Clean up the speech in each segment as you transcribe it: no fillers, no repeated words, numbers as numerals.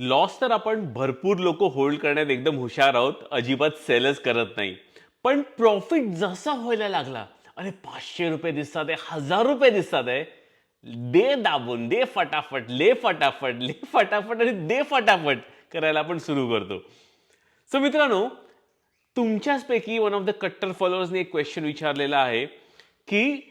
Loss तर आपण भरपूर लोक होल्ड करण्यात एकदम हुशार आहोत, अजिबात सेलच करत नाही. पण प्रॉफिट जसा व्हायला लागला, अरे 500 रुपये दिसतात आहे, 1000 रुपये दिसतात आहे, दे दाबून, दे फटाफट, ले फटाफट, ले फटाफट आणि दे फटाफट करायला आपण सुरू करतो. सो मित्रांनो, तुमच्याचपैकी वन ऑफ द कट्टर फॉलोअर्सने एक क्वेश्चन विचारलेला आहे की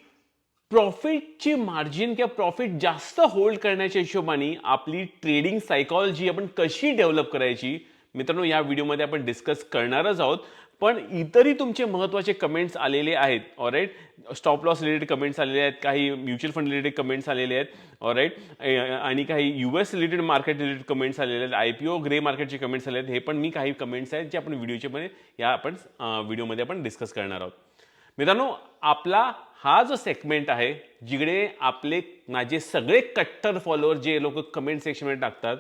प्रॉफिटची मार्जिन किंवा प्रॉफिट जास्त होल्ड करण्याच्या हिशोबाने आपली ट्रेडिंग सायकॉलॉजी आपण कशी डेव्हलप करायची. मित्रांनो, या व्हिडिओमध्ये आपण डिस्कस करणारच आहोत. पण इतरही तुमचे महत्त्वाचे कमेंट्स आलेले आहेत. All right, stop loss related comments आलेले आहेत, काही म्युच्युअल फंड रिलेटेड कमेंट्स आलेले आहेत. ऑलराईट, आणि काही US related market related comments आलेले आहेत, IPO ग्रे मार्केटचे कमेंट्स आले आहेत. हे पण मी काही कमेंट्स आहेत जे आपण व्हिडिओचे या आपण व्हिडिओमध्ये आपण डिस्कस करणार आहोत. मित्रांनो, आपला हा जो सेगमेंट आहे, जिकडे आपले माझे सगळे कट्टर फॉलोअर जे लोक कमेंट सेक्शनमध्ये टाकतात,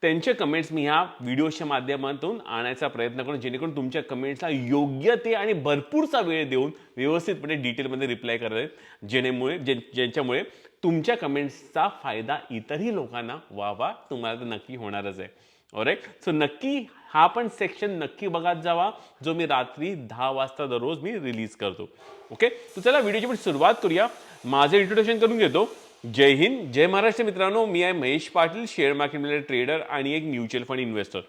त्यांचे कमेंट्स मी ह्या व्हिडिओच्या माध्यमातून आणायचा प्रयत्न करून, जेणेकरून तुमच्या कमेंट्सला योग्य ते आणि भरपूरचा वेळ देऊन व्यवस्थितपणे डिटेलमध्ये रिप्लाय करेल, ज्यांच्यामुळे तुमच्या कमेंट्सचा फायदा इतरही लोकांना व्हावा. तुम्हाला तर नक्की होणारच आहे. ऑलराईट, सो नक्की हा पण सेक्शन नक्की बघत जावा, जो मी रात्री 10 वाजता दररोज मी रिलीज करतो. ओके, तर चला व्हिडिओची पण सुरुवात करूया. माझं इंट्रोडक्शन करून घेतो. जय हिंद, जय महाराष्ट्र. मित्रांनो, मी आहे महेश पाटील, शेअर मार्केटमध्ये ट्रेडर आणि एक म्युच्युअल फंड इन्व्हेस्टर.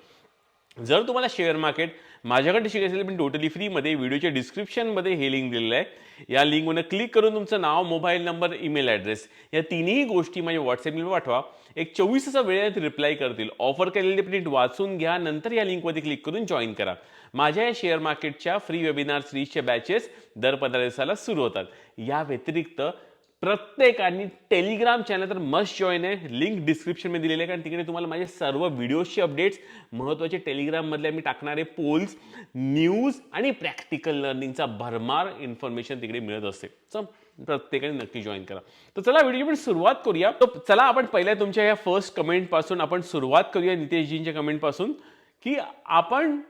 जर तुम्हाला शेअर मार्केट माझ्याकडे शिकायचं असेल, पण टोटली फ्रीमध्ये, व्हिडिओच्या डिस्क्रिप्शनमध्ये हे लिंक दिलेलं आहे. या लिंकवर क्लिक करून तुमचं नाव, मोबाईल नंबर, ईमेल ॲड्रेस या तिन्ही गोष्टी माझ्या व्हॉट्सअपला पाठवा. एक 24 तासा वेळेत रिप्लाय करतील. ऑफर केलेले प्रिंट वाचून घ्या, नंतर या लिंकवरती क्लिक करून जॉईन करा. माझ्या या शेअर मार्केटच्या फ्री वेबिनार सिरीजच्या बॅचेस दर 15 दिवसाला सुरू होतात. या व्यतिरिक्त प्रत्येकाने टेलिग्राम चॅनल तर मस्ट जॉईन आहे, लिंक डिस्क्रिप्शनमध्ये दिलेलं आहे. कारण तिकडे तुम्हाला माझे सर्व व्हिडिओजचे अपडेट्स, महत्त्वाचे टेलिग्राममधले मी टाकणारे पोल्स, न्यूज आणि प्रॅक्टिकल लर्निंगचा भरमार इन्फॉर्मेशन तिकडे मिळत असते. सो प्रत्येकाने नक्की जॉईन करा. तर चला व्हिडिओची पण सुरुवात करूया. तर चला आपण पहिल्या तुमच्या या फर्स्ट कमेंटपासून आपण सुरुवात करूया, नितेशजींच्या कमेंटपासून, की आपण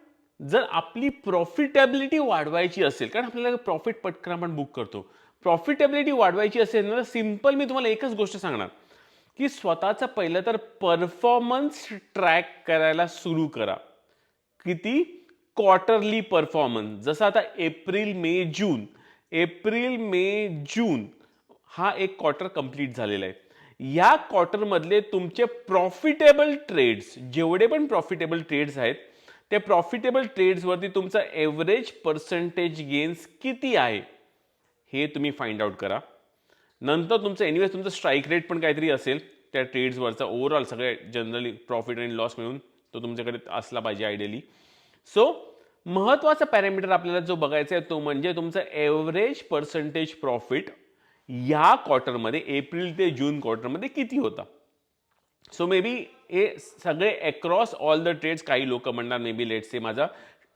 जर आपली प्रॉफिटेबिलिटी वाढवायची असेल, कारण आपल्याला प्रॉफिट पटकन आपण बुक करतो, प्रॉफिटेबिलिटी वाढवायची असेल ना, सिंपल मी तुम्हाला एकच गोष्ट सांगणार की स्वतःचा पहिलं तर परफॉर्मन्स ट्रॅक करायला सुरू करा. किती? Quarterly performance. जसं आता एप्रिल मे जून हा एक क्वार्टर कंप्लीट झालेला आहे. या क्वार्टरमधले तुमचे प्रॉफिटेबल ट्रेड्स, जेवढे पण प्रॉफिटेबल ट्रेड्स आहेत, त्या प्रॉफिटेबल ट्रेड्सवरती तुमचा एव्हरेज पर्सेंटेज गेन्स किती आहे हे तुम्ही फाइंड आउट करा. नंतर तुमचं तुमचं स्ट्राईक रेट पण काहीतरी असेल त्या ट्रेड्सवरचा, ओव्हरऑल सगळे जनरली प्रॉफिट आणि लॉस मिळून तो तुमच्याकडे असला पाहिजे आयडियली. सो महत्त्वाचा पॅरामीटर आपल्याला जो बघायचा आहे तो म्हणजे तुमचं एव्हरेज पर्सेंटेज प्रॉफिट या क्वार्टरमध्ये, एप्रिल ते जून क्वार्टरमध्ये किती होता. सो मे बी हे सगळे अक्रॉस ऑल द ट्रेड्स, काही लोक म्हणणार मे बी लेट्स से माझा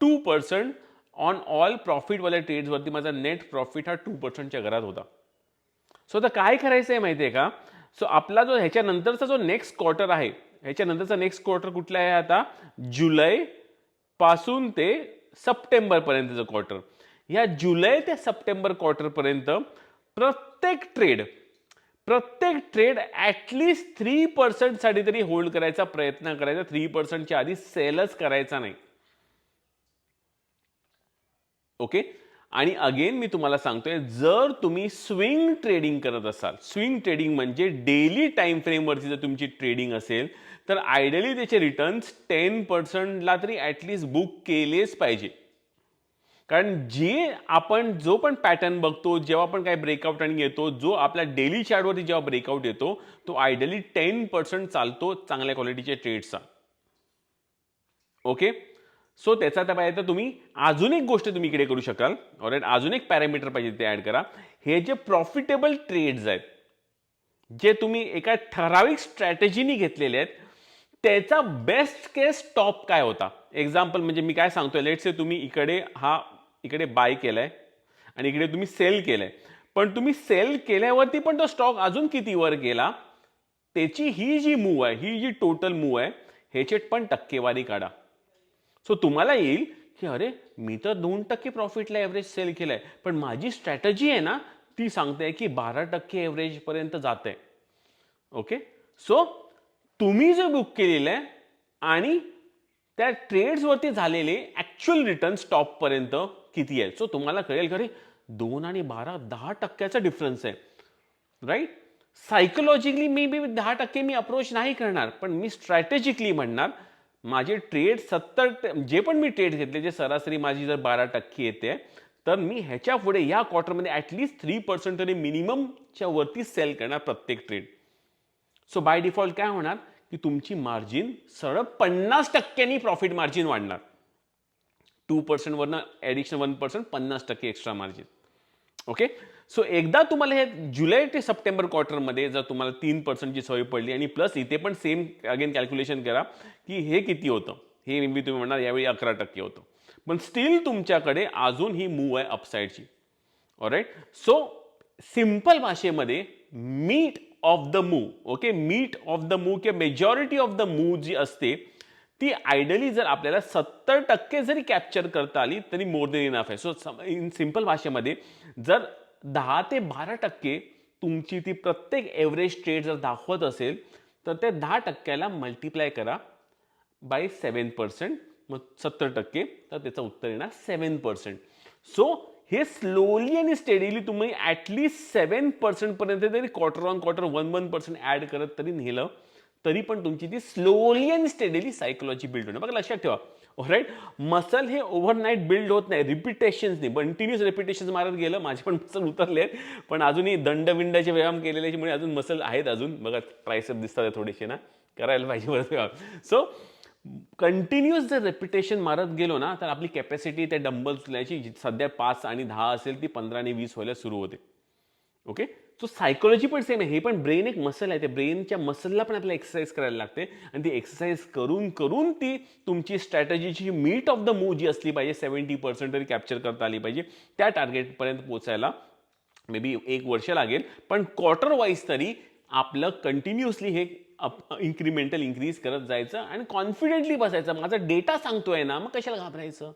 2% ऑन ऑल प्रॉफिटवाल्या ट्रेड्सवरती माझा नेट प्रॉफिट हा 2%च्या घरात होता. सो आता काय करायचं आहे माहिती आहे का? सो आपला जो ह्याच्यानंतरचा जो नेक्स्ट क्वार्टर आहे, ह्याच्यानंतरचा नेक्स्ट क्वार्टर कुठला आहे आता? जुलै पासून ते सप्टेंबर पर्यंतचं क्वार्टर. या जुलै ते सप्टेंबर क्वार्टर पर्यंत प्रत्येक ट्रेड ॲटलिस्ट 3% साठी तरी होल्ड करायचा प्रयत्न करायचा. 3%च्या आधी सेलच करायचा नाही. ओके, आणि अगेन मी तुम्हाला सांगतोय, जर तुम्ही स्विंग ट्रेडिंग करत असाल, स्विंग ट्रेडिंग म्हणजे डेली टाइम फ्रेमवरती जर तुमची ट्रेडिंग असेल, तर आयडियली त्याचे रिटर्न्स 10%ला तरी ॲटलिस्ट बुक केलेच पाहिजे. कारण जो पण पॅटर्न बघतो, जेव्हा आपण काय ब्रेकआउट आणि येतो, जो आपल्या डेली चार्टवरती जेव्हा ब्रेकआउट येतो, तो आयडियली 10% चालतो चांगल्या क्वालिटीच्या ट्रेड्सचा. ओके, सो त्याचा तर तुम्ही अजून एक गोष्ट तुम्ही इकडे करू शकाल. ऑलराईट, अजून एक पॅरामीटर पाहिजे ते ऍड करा. हे जे प्रॉफिटेबल ट्रेड्स आहेत, जे तुम्ही एका ठराविक स्ट्रॅटेजीनी घेतलेले आहेत, त्याचा बेस्ट केस स्टॉप काय होता. एक्झाम्पल म्हणजे मी काय सांगतोय, लेट्स से तुम्ही इकडे बाय केलाय आणि इकडे तुम्ही सेल केलंय, पण तुम्ही सेल केल्यावरती पण तो स्टॉक अजून किती वर गेला, त्याची ही जी मूव आहे, ही जी टोटल मूव आहे, ह्याच्यात पण टक्केवारी काढा. सो तुम्हाला येईल की अरे, मी तर 2% प्रॉफिटला एव्हरेज सेल केलाय, पण माझी स्ट्रॅटेजी आहे ना, ती सांगते की 12% एव्हरेज पर्यंत जाते. ओके, सो तुम्ही जो बुक केलेला आहे आणि त्या ट्रेड्सवरती झालेले ॲक्च्युअल रिटर्न स्टॉपपर्यंत किती आहे. सो तुम्हाला कळेल खरे 2 आणि 12 10% डिफरन्स आहे, राईट. सायकोलॉजिकली मी 10% मी अप्रोच नाही करणार, पण मी स्ट्रॅटेजिकली म्हणणार माझे ट्रेड 70 जे पण मी ट्रेड घेतले, जे सरासरी माझी जर 12% येते, तर मी ह्याच्या पुढे या क्वार्टरमध्ये ॲटलिस्ट 3% तरी मिनिममच्या वरती सेल करणार प्रत्येक ट्रेड. सो बाय डिफॉल्ट काय होणार की तुमची मार्जिन सरळ 50%नी प्रॉफिट मार्जिन वाढणार. 2% वरनं additional 1% 50% extra margin. Okay. So एकदा तुम्हाला हे जुलै ते सप्टेंबर क्वार्टरमध्ये जर तुम्हाला 3%ची सवय पडली आणि प्लस इथे पण सेम अगेन कॅल्क्युलेशन करा की हे किती होतं. हे मी तुम्ही म्हणणार यावेळी 11% होतं, पण स्टील तुमच्याकडे अजून ही मूव आहे अपसाईडची. ऑलराईट. सो सिंपल भाषेमध्ये meat of the move, okay, meat of the move किंवा मेजॉरिटी ऑफ द मूव जी असते ती आयडियली जर आपल्याला 70% जरी कॅप्चर करता आली तरी मोर देन इनफ आहे. सो इन सिंपल भाषेमध्ये जर 10 ते 12% तुमची ती प्रत्येक एव्हरेज ट्रेड जर दाखवत असेल तर ते 10%ला मल्टिप्लाय करा बाय 7%, मग 70%, तर त्याचं उत्तर येणार 7%. सो हे स्लोली आणि स्टेडीली तुम्ही ॲटलिस्ट 7% पर्यंत तरी क्वार्टर ऑन क्वार्टर 1% ॲड करत तरी नेलं तरी पण तुमची ती स्लोली आणि स्टेडीली सायकोलॉजी बिल्ड होणार. बघा लक्षात ठेवा, राईट. मसल हे ओव्हरनाईट बिल्ड होत नाही, रिपिटेशन्सनी, कंटिन्युअस रिपिटेशन्स मारत गेलं. माझे पण मसल उतरले, पण अजूनही दंडविंडाचे व्यायाम केलेल्यामुळे अजून मसल आहेत. अजून बघा ट्रायसेप दिसतात थोडेसे ना, करायला पाहिजे बरं. सो कंटिन्युअस जर रेपिटेशन मारत गेलो ना तर आपली कॅपॅसिटी त्या डंबल्स उचलायची सध्या 5 आणि 10 असेल ती 15 आणि 20 व्हायला सुरू होते. ओके. सो सायकोलॉजी पण सेम आहे. हे पण ब्रेन एक मसल आहे, त्या ब्रेनच्या मसलला पण आपल्याला एक्सरसाइज करायला लागते आणि ती एक्सरसाइज करून करून ती तुमची स्ट्रॅटेजीची मीट ऑफ द मूव जी असली पाहिजे 70% तरी कॅप्चर करता आली पाहिजे. त्या टार्गेटपर्यंत पोहोचायला मे बी 1 वर्ष लागेल, पण क्वार्टर वाईज तरी आपलं कंटिन्युअसली हे इन्क्रिमेंटल इन्क्रीज करत जायचं आणि कॉन्फिडेंटली बसायचं. माझा डेटा सांगतोय ना, मग कशाला घाबरायचं.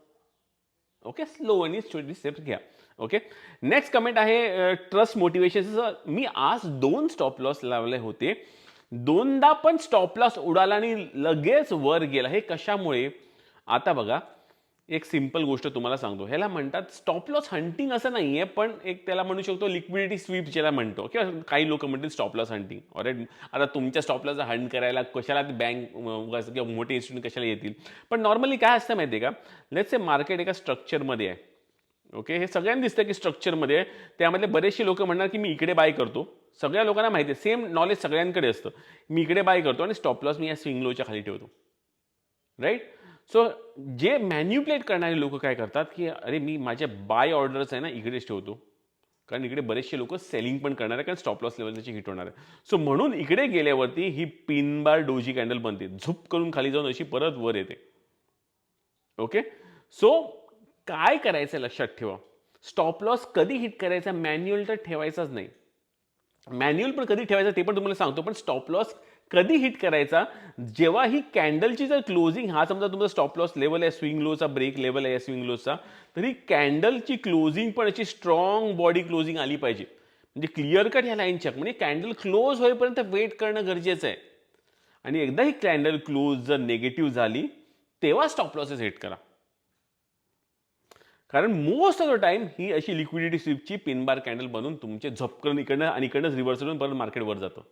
ओके. स्लो आणि छोटी स्टेप्स घ्या. ओके. नेक्स्ट कमेंट आहे ट्रस्ट मोटिवेशन. मी आज 2 स्टॉप लॉस लावले होते, 2दा पण स्टॉप लॉस उडाला आणि लगेच वर गेला. हे कशामुळे? आता बघा, एक सिंपल गोष्ट तुम्हाला सांगतो. ह्याला म्हणतात स्टॉप लॉस हंटिंग, असं नाहीये, पण एक त्याला म्हणू शकतो लिक्विडिटी स्वीप ज्याला म्हणतो, किंवा काही लोक म्हणतील स्टॉप लॉस हंटिंग. ऑलराईट. आता तुमच्या स्टॉप लॉस हंट करायला कशाला बँक किंवा मोठे इन्स्टिट्यूट कशाला येतील, पण नॉर्मली काय असतं माहिती आहे का, लेट्स से मार्केट एका स्ट्रक्चरमध्ये आहे. ओके. हे सगळ्यांना दिसतं की स्ट्रक्चरमध्ये आहे, त्यामधले बरेचसे लोक म्हणणार की मी इकडे बाय करतो. सगळ्या लोकांना माहिती आहे, सेम नॉलेज सगळ्यांकडे असतं, मी इकडे बाय करतो आणि स्टॉप लॉस मी या स्विंग लोच्या खाली ठेवतो. राईट. सो जे मॅन्युप्युलेट करणारे लोक काय करतात की अरे मी माझ्या बाय ऑर्डर्स आहे ना इकडेच ठेवतो, कारण इकडे बरेचसे लोक सेलिंग पण करणार आहे, कारण स्टॉप लॉस लेवल त्याची हिट होणार आहे. सो म्हणून इकडे गेल्यावरती ही पिन बार डोजी कॅन्डल बनते, झुप करून खाली जाऊन अशी परत वर येते. ओके. सो काय करायचं लक्षात ठेवा, स्टॉप लॉस कधी हिट करायचा, मॅन्युअल तर ठेवायचाच नाही. मॅन्युअल पण कधी ठेवायचं ते पण तुम्हाला सांगतो, पण स्टॉप लॉस कधी हिट करायचा, जेव्हा ही कॅन्डलची जर क्लोजिंग, हा समजा तुमचा स्टॉप लॉस लेवल आहे, स्विंग लोचा ब्रेक लेवल आहे स्विंग लोचा, तरी कॅन्डलची क्लोजिंग पण अशी स्ट्रॉंग बॉडी क्लोजिंग आली पाहिजे. म्हणजे क्लिअर कट ह्या लाईन चेक, म्हणजे कॅन्डल क्लोज होईपर्यंत वेट करणं गरजेचं आहे. आणि एकदा ही कॅन्डल क्लोज जर निगेटिव्ह झाली तेव्हा स्टॉप लॉसेस हिट करा, कारण मोस्ट ऑफ द टाइम ही अशी लिक्विडिटी स्वीपची पिन बार कॅन्डल बनून तुमचे झपकन इकडनं आणि इकडनंच रिव्हर्स होऊन परत मार्केट वर जातं.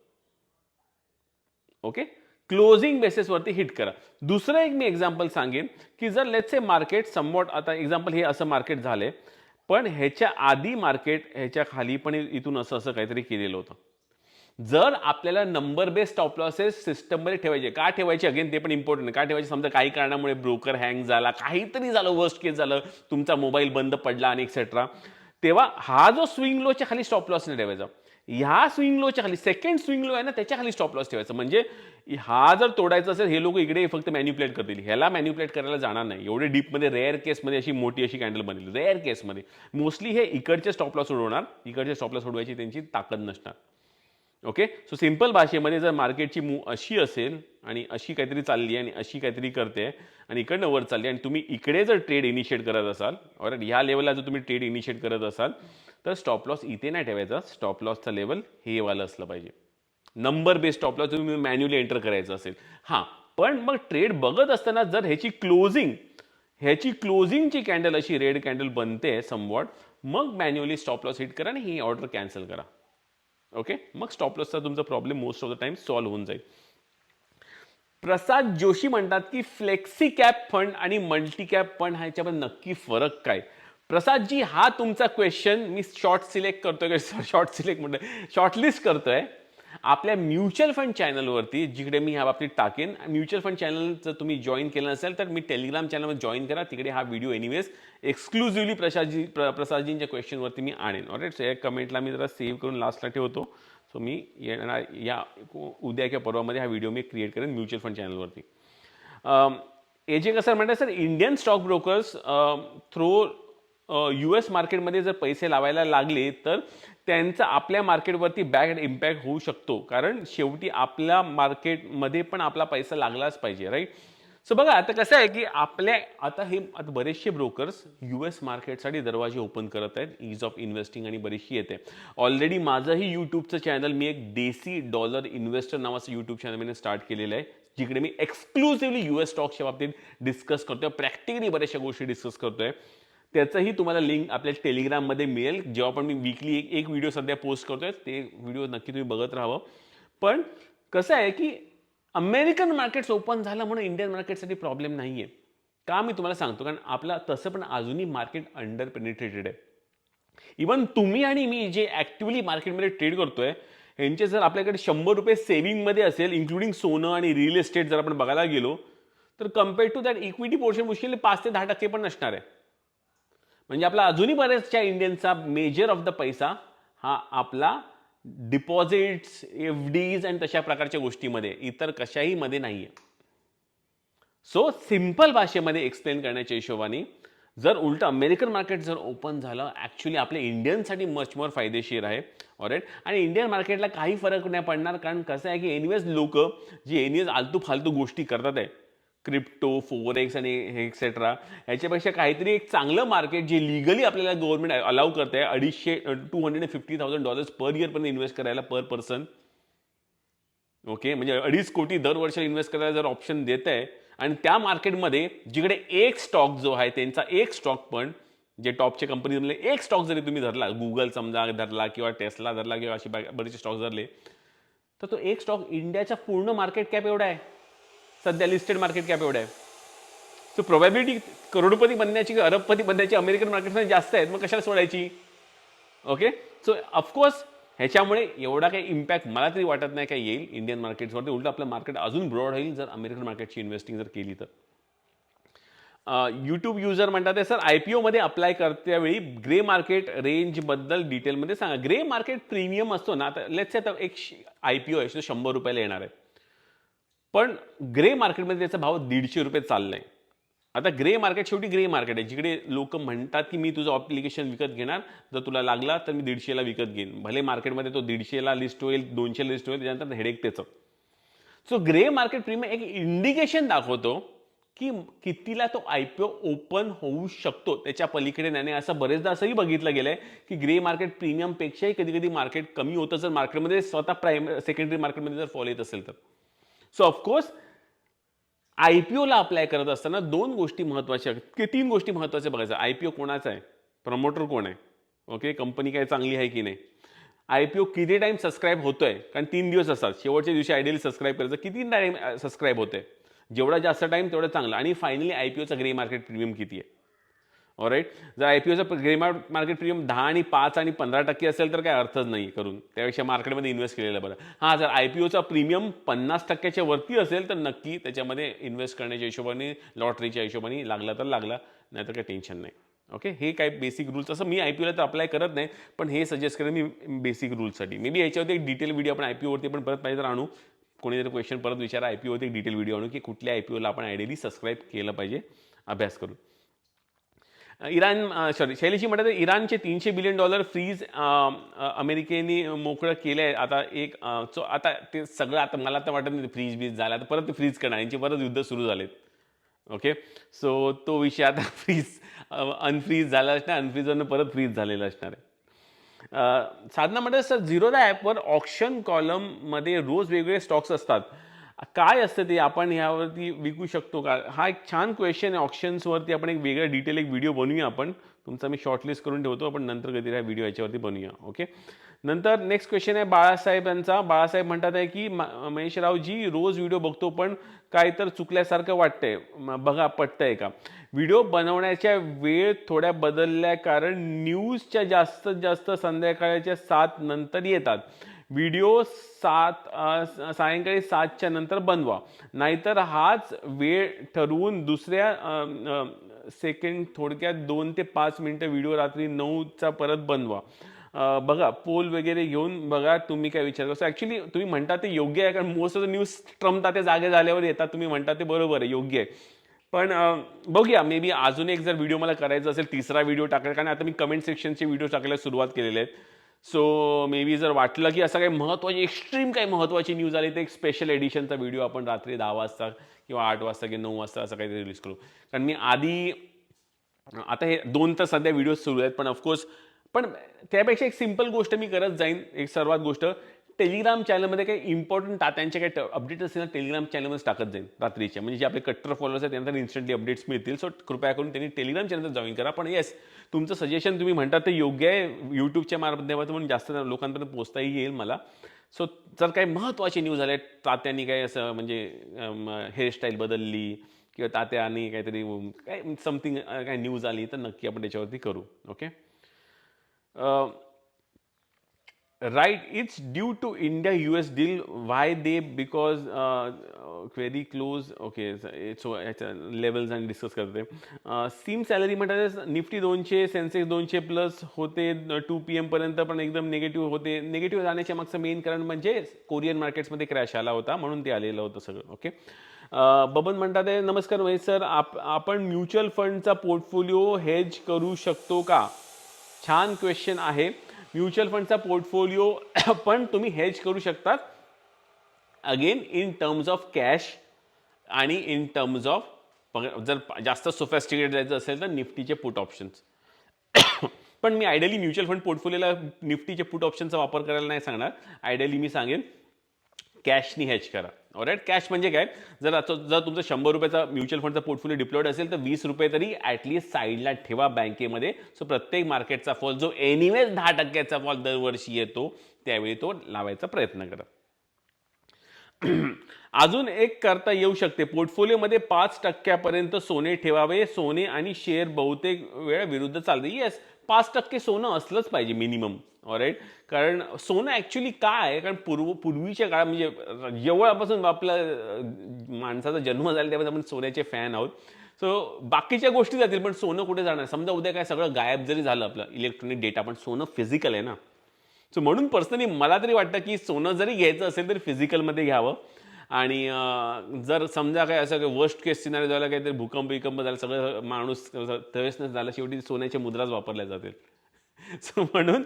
ओके. क्लोजिंग बेसिसवरती हिट करा. दुसरं एक मी एक्झाम्पल सांगेन की जर लेट्स से मार्केट समवॉट, आता एक्झाम्पल हे असं मार्केट झालंय, पण ह्याच्या आधी मार्केट ह्याच्या खाली पण इथून असं असं काहीतरी केलेलं होतं. जर आपल्याला नंबर बेस स्टॉप लॉसेस सिस्टममध्ये ठेवायचे, का ठेवायचे अगेन ते पण इम्पॉर्टंट, का ठेवायचे, समजा काही कारणामुळे ब्रोकर हँग झाला, काहीतरी झालं, वर्स्ट केस झालं, तुमचा मोबाईल बंद पडला आणि एक्सेट्रा, तेव्हा हा जो स्विंग लोच्या खाली स्टॉप लॉस नाही ठेवायचा, ह्या स्विंग लोच्या खाली सेकंड स्विंग लो आहे ना त्याच्या खाली स्टॉप लॉस ठेवायचं. म्हणजे हा जर तोडायचा असेल, हे लोक इकडे फक्त मॅन्युप्युलेट करतील, ह्याला मॅन्युप्युलेट करायला जाणार नाही. एवढे डीपमध्ये रेअर केसमध्ये अशी मोठी अशी कॅन्डल बनेल, रेअर केसमध्ये. मोस्टली हे इकडचे स्टॉप लॉस उडवणार, इकडचे स्टॉप लॉस उडवायची त्यांची ताकद नसणार. ओके. सो सिंपल भाषेमध्ये जर मार्केटची मूव अशी असेल आणि अशी काहीतरी चालली आणि अशी काहीतरी करते आणि इकडनं वर चालली आणि तुम्ही इकडे जर ट्रेड इनिशिएट करत असाल, और ह्या लेवलला जर तुम्ही ट्रेड इनिशिएट करत असाल, तर स्टॉप लॉस इथे नाही ठेवायचा. स्टॉप लॉसचा लेवल हे वालं असलं पाहिजे. नंबर बेस्ड स्टॉप लॉस तुम्ही मॅन्युअली एंटर करायचं असेल, हां, पण मग ट्रेड बघत असताना जर ह्याची क्लोजिंगची कॅन्डल अशी रेड कॅन्डल बनते समवॉट, मग मॅन्युअली स्टॉप लॉस हिट करा आणि ही ऑर्डर कॅन्सल करा. ओके, मग स्टॉप लॉसचा तुमचा problem most of the time solve होऊन जाईल. प्रसाद जोशी म्हणतात की फ्लेक्सी कॅप फंड आणि मल्टी कॅप फंड ह्याच्यामध्ये नक्की फरक काय? प्रसादजी, हा तुमचा क्वेश्चन मी शॉर्टलिस्ट करतोय आपल्या म्युच्युअल फंड चॅनलवरती, जिकडे मी ह्या बाबतीत टाकेन. म्युच्युअल फंड चॅनल जर तुम्ही जॉईन केलं नसेल तर मी टेलिग्राम चॅनलवर जॉईन करा, तिकडे हा व्हिडिओ एनिवेज एक्सक्लुझिव्हली प्रसादजींच्या क्वेश्चनवरती मी आणेन. ऑलराईट, सो या कमेंटला मी जरा सेव्ह करून लास्टला ठेवतो. सो मी या उद्या किंवा परवामध्ये हा व्हिडिओ मी क्रिएट करेन म्युच्युअल फंड चॅनलवरती. एजे कसं म्हणतात, sir Indian stock brokers through US मार्केटमध्ये जर पैसे लावायला लागले तर त्यांचा आपल्या मार्केटवरती बॅड इम्पॅक्ट होऊ शकतो, कारण शेवटी आपल्या मार्केटमध्ये पण आपला पैसा लागलाच पाहिजे, राईट? सो बघा, आता कसं आहे की आता बरेचसे ब्रोकर्स US मार्केटसाठी दरवाजे ओपन करत आहेत. ईज ऑफ इन्व्हेस्टिंग आणि बरीचशी येते. ऑलरेडी माझंही यूट्यूबचं चॅनल, मी एक देसी डॉलर इन्व्हेस्टर नावाचं यूट्यूब चॅनल मी स्टार्ट केलेलं आहे, जिकडे मी एक्सक्लुझिव्हली US स्टॉक्सच्या बाबतीत डिस्कस करतोय, प्रॅक्टिकली बऱ्याचशा गोष्टी डिस्कस करतोय. त्याचंही तुम्हाला लिंक आपल्या टेलिग्राममध्ये मिळेल. जेव्हा पण मी वीकली एक व्हिडिओ सध्या पोस्ट करतोय, ते व्हिडिओ नक्की तुम्ही बघत राहावं. पण कसं आहे की अमेरिकन मार्केट्स ओपन झालं म्हणून इंडियन मार्केटसाठी प्रॉब्लेम नाही आहे का, मी तुम्हाला सांगतो. कारण आपला तसं पण अजूनही मार्केट अंडर पेनिट्रेटेड आहे. इवन तुम्ही आणि मी जे ॲक्टिव्हली मार्केटमध्ये ट्रेड करतोय, यांचे जर आपल्याकडे 100 रुपये सेव्हिंगमध्ये असेल, इन्क्लुडिंग सोनं आणि रिअल एस्टेट जर आपण बघायला गेलो, तर compared to that equity portion मुश्किल 5 ते 10% पण नसणार आहे. म्हणजे आपला अजूनही बऱ्याचशा इंडियनचा मेजर ऑफ द पैसा हा आपला डिपॉझिट्स, FDs आणि तशा प्रकारच्या गोष्टीमध्ये, इतर कशाही मध्ये नाहीये. सो सिंपल भाषेमध्ये एक्सप्लेन करण्याच्या हिशोबाने, जर उलट अमेरिकन मार्केट जर ओपन झालं, ॲक्च्युली आपल्या इंडियनसाठी मच मोर फायदेशीर आहे. ऑलराईट, आणि इंडियन मार्केटला काही फरक नाही पडणार, कारण कसं आहे की एनिवेज लोक जे एनिवेज आलतू फालतू गोष्टी करतात आहे, क्रिप्टो, फोरेक्स आणि हे एक्सेट्रा, ह्याच्यापेक्षा काहीतरी एक चांगलं मार्केट जे लिगली आपल्याला गव्हर्नमेंट अलाउ करते $250,000 पर इयर पर्यंत इन्व्हेस्ट करायला पर पर्सन. ओके, म्हणजे 2.5 कोटी दरवर्षी इन्व्हेस्ट करायला जर ऑप्शन देत आहे, आणि त्या मार्केटमध्ये जिकडे एक स्टॉक जो आहे त्यांचा एक स्टॉक पण, जे टॉपच्या कंपनीमधले एक स्टॉक जरी तुम्ही धरला, गुगल समजा धरला किंवा टेस्ला धरला किंवा अशी बरेचसे स्टॉक धरले, तर तो एक स्टॉक इंडियाचा पूर्ण मार्केट कॅप एवढा आहे, सध्या लिस्टेड मार्केट कॅप एवढा आहे. सो प्रोबॅबिलिटी करोडपती बनण्याची, अरबपती बनण्याची अमेरिकन मार्केटमध्ये जास्त आहेत, मग कशाला सोडायची? ओके, सो ऑफकोर्स ह्याच्यामुळे एवढा काही इम्पॅक्ट मला तरी वाटत नाही काय येईल इंडियन मार्केट्सवरती. उलट आपलं मार्केट अजून ब्रॉड होईल जर अमेरिकन मार्केटची इन्व्हेस्टिंग जर केली तर. यूट्यूब युजर म्हणतात, सर IPO मध्ये अप्लाय करतेवेळी ग्रे मार्केट रेंजबद्दल डिटेलमध्ये सांगा. ग्रे मार्केट प्रीमियम असतो ना, आता लेट्स से आता एक IPO आहे, 100 रुपयाला येणार आहे, पण ग्रे मार्केटमध्ये त्याचा भाव 150 रुपये चाललाय. आता ग्रे मार्केट शेवटी ग्रे मार्केट आहे, जिकडे लोक म्हणतात की मी तुझं ॲप्लिकेशन विकत घेणार, जर तुला लागला तर मी 150ला विकत घेईन. भले मार्केटमध्ये तो 150ला लिस्ट होईल, 200ला लिस्ट होईल, त्याच्यानंतर हेडेक त्याचं. सो ग्रे मार्केट प्रीमियम एक इंडिकेशन दाखवतो की कितीला तो IPO ओपन होऊ शकतो, त्याच्या पलीकडे नाही. असं बरेचदा असंही बघितलं गेलंय की ग्रे मार्केट प्रीमियमपेक्षाही कधी कधी मार्केट कमी होतं जर मार्केटमध्ये स्वतः सेकंडरी मार्केटमध्ये जर फॉल येत असेल तर. सो ऑफकोर्स IPOला अप्लाय करत असताना 2 गोष्टी महत्त्वाच्या, की 3 गोष्टी महत्त्वाच्या बघायचं. IPO कोणाचा आहे, प्रमोटर कोण आहे, ओके, कंपनी काय चांगली आहे की नाही, IPO किती टाइम सबस्क्राईब होतोय, कारण 3 दिवस असतात, शेवटच्या दिवशी आयडियली सबस्क्राईब करायचं, किती टाइम सबस्क्राईब होते, जेवढा जास्त टाइम तेवढं चांगलं, आणि फायनली IPOचा ग्रे मार्केट प्रीमियम किती आहे. ऑलराईट, जर IPOचा ग्रे मार्केट प्रीमियम 10 आणि 5 आणि 15% असेल तर काय अर्थच नाही करून, त्यापेक्षा मार्केटमध्ये इन्व्हेस्ट केलेलं बरं. हां, जर IPOचा प्रीमियम 50%च्या वरती असेल तर नक्की त्याच्यामध्ये इन्व्हेस्ट करण्याच्या हिशोबाने, लॉटरीच्या हिशोबाने लागला तर लागला, नाही तर काही टेन्शन नाही. ओके, हे काय बेसिक रूल्स. असं मी IPOला तर अप्लाय करत नाही, पण हे सजेस्ट करेन मी बेसिक रूल्ससाठी. मे बी याच्यावरती एक डिटेल व्हिडिओ आपण IPOवरती पण परत पाहिजे तर आणू, कोणीतरी क्वेश्चन परत विचारा, IPOवरती एक डिटेल व्हिडिओ आणू की कुठल्या IPOला आपण आयडियली सबस्क्राईब केलं पाहिजे, अभ्यास करून. शैलीशी म्हणतात, इराणचे $300 बिलियन फ्रीज अमेरिकेने मोकळं केलं आहे. आता आता ते सगळं, आता मला तर वाटत नाही फ्रीज बीज झाला, आता परत ते फ्रीज करणार, यांचे परत युद्ध सुरू झालेत. ओके, सो तो विषय आता अनफ्रीज झाला असणार, अनफ्रीजवरनं परत फ्रीज झालेला असणार आहे. साधना म्हणतात, सर झिरोदा ॲपवर ऑप्शन कॉलममध्ये रोज वेगवेगळे स्टॉक्स असतात, काय असतं ते, आपण ह्यावरती विकू शकतो का, हा एक छान क्वेश्चन आहे. ऑप्शन्सवरती आपण एक वेगळा डिटेल एक व्हिडिओ बनवूया आपण. तुमचा मी शॉर्टलिस्ट करून ठेवतो, आपण नंतर कधी हा व्हिडिओ याच्यावरती बनवूया. ओके. नंतर नेक्स्ट क्वेश्चन आहे बाळासाहेबांचा. बाळासाहेब म्हणतात आहे की महेशरावजी रोज व्हिडिओ बघतो पण काय तर चुकल्यासारखं वाटतंय, बघा पटतंय का. व्हिडिओ बनवण्याच्या वेळ थोड्या बदलल्या कारण न्यूजच्या जास्तीत जास्त संध्याकाळच्या 7 नंतर येतात. व्हिडिओ सायंकाळी 7च्या नंतर बनवा, नाहीतर हाच वेळ ठरवून दुसऱ्या सेकंड थोडक्यात 2 ते 5 मिनिटं व्हिडिओ रात्री 9चा परत बनवा. बघा पोल वगैरे घेऊन बघा तुम्ही काय विचार करता. ऍक्च्युली तुम्ही म्हणता ते योग्य आहे, कारण most of the news Trump ते जागे झाल्यावर येतात. तुम्ही म्हणता ते बरोबर आहे, योग्य आहे. पण बघूया, मे बी अजून एक जर व्हिडिओ मला करायचा असेल, तिसरा व्हिडिओ टाकायला, कारण आता मी कमेंट सेक्शनचे व्हिडिओ टाकायला सुरुवात केलेले आहेत. सो मे बी जर वाटलं की असं काही महत्त्वाची एक्स्ट्रीम काही महत्त्वाची न्यूज आली तर एक स्पेशल एडिशनचा व्हिडिओ आपण रात्री 10 वाजता किंवा 8 वाजता किंवा 9 वाजता असं काहीतरी रिलीज करू. कारण मी आधी आता हे 2 तर सध्या व्हिडिओ सुरू आहेत, पण ऑफकोर्स पण त्यापेक्षा एक सिंपल गोष्ट मी करत जाईन. एक सर्वात गोष्ट, टेलिग्राम चॅनलमध्ये काही इम्पॉर्टंट त्यांचे काही अपडेट असेल ना, टेलिग्राम चॅनलमध्ये टाकत जाईल रात्रीच्या, म्हणजे जे आपले कट्टर फॉलोअर्स आहेत त्यांना इन्स्टंटली अपडेट्स मिळतील. सो कृपया करून त्यांनी टेलिग्राम चॅनल जॉईन करा. पण येस, तुमचं सजेशन तुम्ही म्हणतात ते योग्य आहे. यूट्यूबच्या माध्यमातून जास्त लोकांपर्यंत पोहोचताही येईल मला. सो जर काही महत्त्वाची न्यूज आल्या, तात्यांनी काही असं म्हणजे हेअरस्टाईल बदलली किंवा तात्यानी काहीतरी काय समथिंग काही न्यूज आली, तर नक्की आपण त्याच्यावरती करू. Okay. Right, it's due to India US डील. Why they, because very close. Okay, so याच्या लेवल्स आणि डिस्कस करते. सीम सॅलरी म्हणतात निफ्टी 200, सेन्सेक्स 200 प्लस होते 2 PM पर्यंत, पण एकदम निगेटिव्ह होते. निगेटिव्ह जाण्याच्या मागचं मेन कारण म्हणजे कोरियन मार्केट्समध्ये क्रॅश आला होता, म्हणून ते आलेलं होतं सगळं. ओके. बबन म्हणतात आहे नमस्कार महेश सर, आपण म्युच्युअल फंडचा पोर्टफोलिओ हेज करू शकतो का. छान क्वेश्चन आहे. म्युच्युअल फंडचा पोर्टफोलिओ पण तुम्ही हेज करू शकतात, again in terms of cash आणि इन टर्म्स ऑफ, जर जास्त सोफेस्टिकेटेड जायचं असेल तर निफ्टीचे पुट ऑप्शन्स. पण मी आयडियली म्युच्युअल फंड पोर्टफोलिओला निफ्टीचे पुट ऑप्शनचा वापर करायला नाही सांगणार. आयडियली मी सांगेन कॅशनी हेज करा. ऑलराईट. कॅश म्हणजे काय, जर तुमचा 100 रुपयाचा म्युच्युअल फंडचा पोर्टफोलिओ डिप्लॉयड असेल तर 20 रुपये तरी ॲटलिस्ट साईडला ठेवा बँकेमध्ये. सो प्रत्येक मार्केटचा फॉल जो एनिवेज 10% फॉल दरवर्षी येतो, त्यावेळी तो लावायचा प्रयत्न करा. अजून एक करता येऊ शकते, पोर्टफोलिओमध्ये 5% सोने ठेवावे. सोने आणि शेअर बहुतेक वेळ विरुद्ध चालते. येस, 5% सोनं असलंच पाहिजे मिनिमम. ऑलराईट. कारण सोनं ॲक्च्युली काय आहे, कारण पूर्वीच्या काळात म्हणजे जेव्हापासून आपला माणसाचा जन्म झाला त्यापासून आपण सोन्याचे फॅन आहोत. सो बाकीच्या गोष्टी जातील, पण सोनं कुठे जाणार. समजा उद्या काय सगळं गायब जरी झालं आपलं इलेक्ट्रॉनिक डेटा, पण सोनं फिजिकल आहे ना. सो म्हणून पर्सनली मला तरी वाटतं की सोनं जरी घ्यायचं असेल तरी फिजिकलमध्ये घ्यावं. आणि जर समजा काय असं वर्स्ट केस सिनारिओ झाला, काहीतरी भूकंप झाला, सगळं माणूस तवेसनच झाला, शेवटी सोन्याच्या मुद्राच वापरल्या जातील. सो म्हणून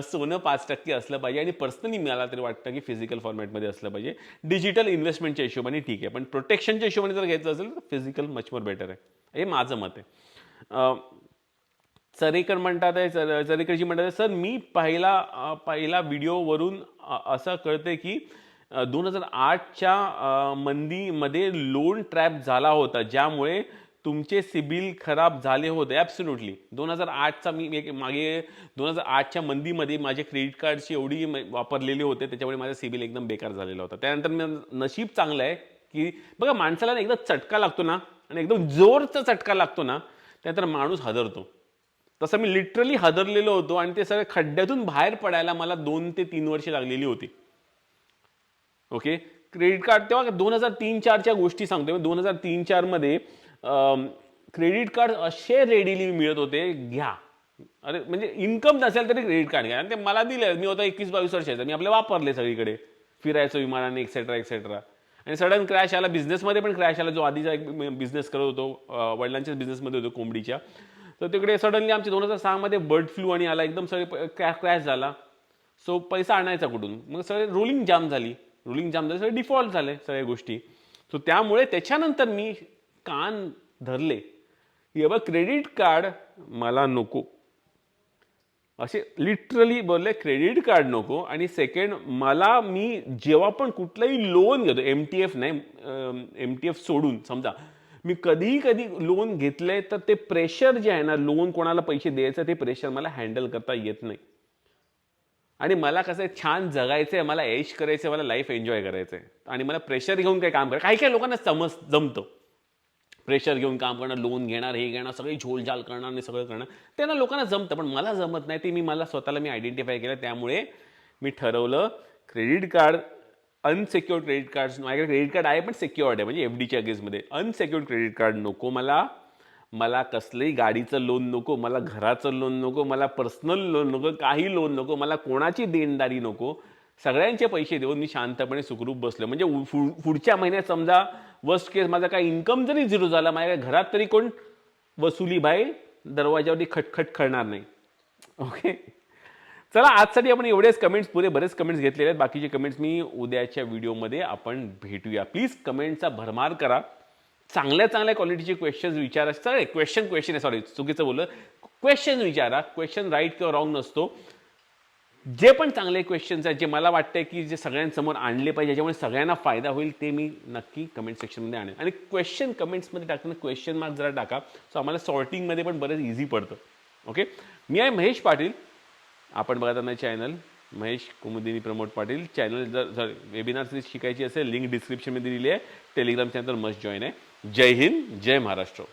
सोनं 5% असलं पाहिजे. आणि पर्सनली मला तरी वाटतं की फिजिकल फॉर्मॅटमध्ये असलं पाहिजे. डिजिटल इन्व्हेस्टमेंटच्या हिशोबाने ठीक आहे, पण प्रोटेक्शनच्या हिशोबाने जर घ्यायचं असेल तर फिजिकल मच मोर बेटर आहे, हे माझं मत आहे. चरेकर म्हणतात आहे, चरेकरजी म्हणतात आहे सर, मी पहिला व्हिडिओवरून असं कळते की 2008च्या मंदीमध्ये लोन ट्रॅप झाला होता, ज्यामुळे तुमचे सिबिल खराब झाले होते. ॲब्सोल्युटली 2008चा मी मागे 2008च्या मंदीमध्ये माझे क्रेडिट कार्डची एवढी वापरलेले होते, त्याच्यामुळे माझा सिबिल एकदम बेकार झालेला होता. त्यानंतर नशीब चांगलं आहे की बघा, माणसाला एकदा चटका लागतो ना, आणि एकदम जोरचा चटका लागतो ना, त्यानंतर माणूस हादरतो. तसं मी लिटरली हादरलेलो होतो, आणि ते सगळ्या खड्ड्यातून बाहेर पडायला मला 2 ते 3 वर्ष लागलेली होती. ओके. क्रेडिट कार्ड तेव्हा 2003-04च्या गोष्टी सांगतोय. 2003-04 मध्ये क्रेडिट कार्ड असे रेडीली मिळत होते, घ्या. अरे म्हणजे इन्कम नसेल तरी क्रेडिट कार्ड घ्या. आणि ते मला दिलं, मी होता 21-22 वर्षाचा, मी आपले वापरले सगळीकडे, फिरायचं विमानाने एक्सेट्रा एक्सेट्रा. आणि सडन क्रॅश आला, बिझनेसमध्ये पण क्रॅश आला. जो आधीचा एक बिझनेस करत होतो, वडिलांच्याच बिझनेसमध्ये होतो कोंबडीच्या, तर तिकडे सडनली आमचे 2006 मध्ये बर्ड फ्लू आणि आला, एकदम सगळे क्रॅश झाला. सो पैसा आणायचा कुठून, मग सगळे रोलिंग जाम झाली, सगळे डिफॉल्ट झाले सगळ्या गोष्टी. सो त्यामुळे त्याच्यानंतर मी कान धरले की बाबा क्रेडिट कार्ड मला नको. असे लिटरली बोलले क्रेडिट कार्ड नको. आणि सेकंड, मी जेव्हा पण कुठलंही लोन घेतो, MTF नाही, MTF सोडून समजा मी कधी लोन घेतलंय, तर ते प्रेशर जे आहे ना, लोन कोणाला पैसे द्यायचं ते प्रेशर मला हँडल करता येत नाही. आणि मला कसं आहे, छान जगायचंय, मला ऐश करायचंय, मला लाईफ एन्जॉय करायचंय. आणि मला प्रेशर घेऊन काही काम करायचं, काही लोकांना जमतं प्रेशर घेऊन काम करणं, लोन घेणार, हे घेणार, सगळी झोलझाल करणार आणि सगळं करणं, त्यांना लोकांना जमतं. पण मला जमत नाही. ते मला स्वतःला आयडेंटिफाय केलं. त्यामुळे मी ठरवलं credit card, unsecured credit card, माझ्याकडे क्रेडिट कार्ड आहे पण सेक्युअर्ड आहे, म्हणजे FDच्या अगेन्स्टमध्ये. अनसेक्युअर्ड क्रेडिट कार्ड नको मला कसलंही गाडीचं लोन नको, मला घराचं लोन नको, मला पर्सनल लोन नको, काही लोन नको, मला कोणाची देणदारी नको. सगळ्यांचे पैसे देऊन मी शांतपणे सुखरूप बसलो. म्हणजे पुढच्या महिन्यात समजा वर्स्ट केस माझा काही इन्कम जरी झिरो झाला, माझ्या घरात तरी कोण वसुली भाई दरवाजावरती खटखट करणार नाही. ओके, चला आजसाठी आपण एवढेच कमेंट्स, बरेच कमेंट्स घेतलेले आहेत. बाकीचे कमेंट्स मी उद्याच्या व्हिडिओमध्ये आपण भेटूया. प्लीज कमेंटचा भरमार करा. चांगल्या क्वालिटीचे क्वेश्चन्स विचारा. सगळे क्वेश्चन आहे, सॉरी चुकीचं बोललं, क्वेश्चन विचारा. क्वेश्चन राईट किंवा रॉंग नसतो. जे पण चांगले क्वेश्चन्स आहेत, जे मला वाटतंय की जे सगळ्यांसमोर आणले पाहिजे, ज्याच्यामुळे सगळ्यांना फायदा होईल, ते मी नक्की कमेंट सेक्शनमध्ये आणेन. आणि क्वेश्चन कमेंट्समध्ये टाकताना क्वेश्चन मार्क जरा टाका, सो आम्हाला सॉर्टिंगमध्ये पण बरंच इझी पडतं. ओके, मी आहे महेश पाटील. आपण बघत आहात चॅनल महेश कुमुदिनी प्रमोद पाटील. चॅनल जर वेबिनार सिरीज शिकायची असेल, लिंक डिस्क्रिप्शनमध्ये दिली आहे. टेलिग्राम चॅनल मस्ट जॉईन आहे. जय हिंद, जय महाराष्ट्र.